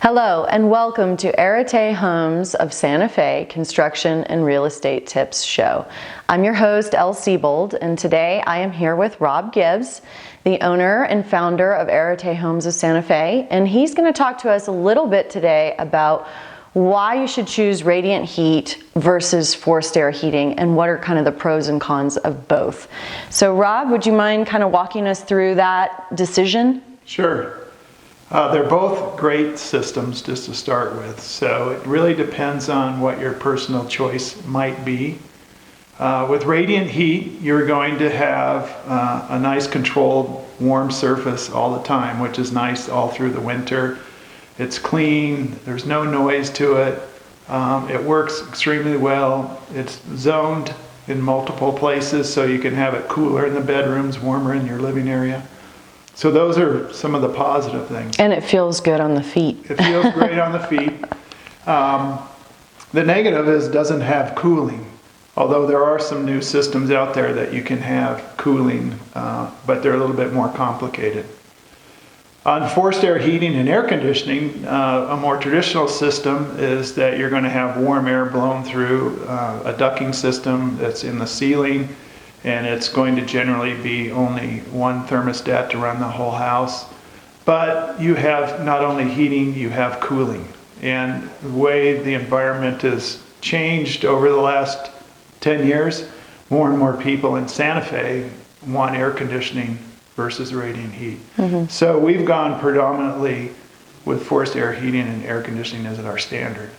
Hello and welcome to Arete Homes of Santa Fe Construction and Real Estate Tips Show. I'm your host, elle.seybold, and today I am here with Rob Gibbs, the owner and founder of Arete Homes of Santa Fe, and he's going to talk to us a little bit today about why you should choose radiant heat versus forced air heating and what are kind of the pros and cons of both. So Rob, would you mind kind of walking us through that decision? Sure. They're both great systems just to start with, so it really depends on what your personal choice might be. With radiant heat, you're going to have a nice controlled warm surface all the time, which is nice all through the winter. It's clean, there's no noise to it, it works extremely well. It's zoned in multiple places so you can have it cooler in the bedrooms, warmer in your living area. So those are some of the positive things. And it feels good on the feet. It feels great on the feet. The negative is it doesn't have cooling. Although there are some new systems out there that you can have cooling, but they're a little bit more complicated. On forced air heating and air conditioning, a more traditional system is that you're going to have warm air blown through a ducting system that's in the ceiling, and it's going to generally be only one thermostat to run the whole house. But you have not only heating, you have cooling. And the way the environment has changed over the last 10 years, more and more people in Santa Fe want air conditioning versus radiant heat. So we've gone predominantly with forced air heating and air conditioning as our standard.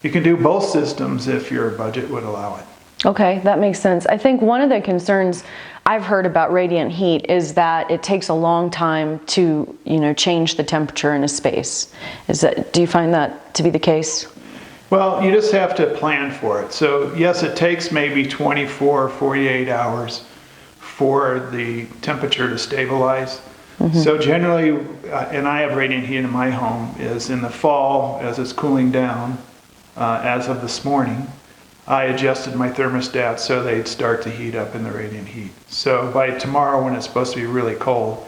You can do both systems if your budget would allow it. Okay, that makes sense. I think one of the concerns I've heard about radiant heat is that it takes a long time to, change the temperature in a space. Do you find that to be the case? Well, you just have to plan for it. So yes, it takes maybe 24 or 48 hours for the temperature to stabilize. So generally, and I have radiant heat in my home, is in the fall as it's cooling down, as of this morning, I adjusted my thermostat so they'd start to heat up in the radiant heat. So by tomorrow, when it's supposed to be really cold,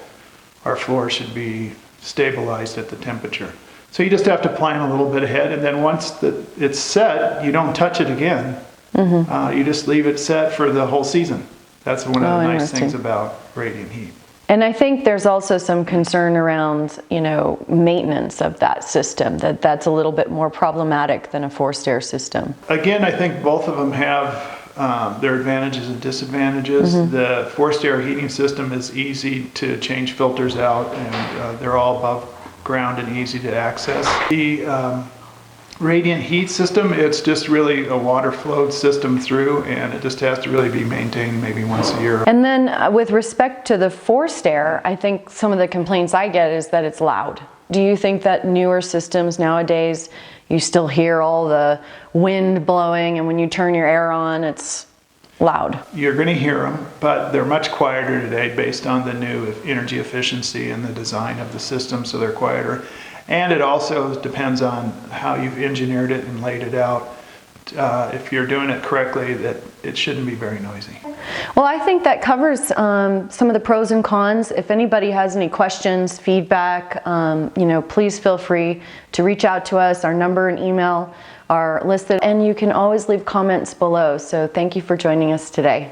our floor should be stabilized at the temperature. So you just have to plan a little bit ahead, and then once it's set, you don't touch it again. You just leave it set for the whole season. That's one of the nice things about radiant heat. And I think there's also some concern around, maintenance of that system, that's a little bit more problematic than a forced air system. Again, I think both of them have their advantages and disadvantages. The forced air heating system is easy to change filters out, and they're all above ground and easy to access. The radiant heat system, it's just really a water flowed system through, and it just has to really be maintained maybe once a year. And then with respect to the forced air, I think some of the complaints I get is that it's loud. Do you think that newer systems nowadays, you still hear all the wind blowing, and when you turn your air on, it's loud? You're going to hear them, but they're much quieter today based on the new energy efficiency and the design of the system, so they're quieter. And it also depends on how you've engineered it and laid it out. If you're doing it correctly, that it shouldn't be very noisy. Well, I think that covers some of the pros and cons. If anybody has any questions, feedback, please feel free to reach out to us. Our number and email are listed, and you can always leave comments below. So thank you for joining us today.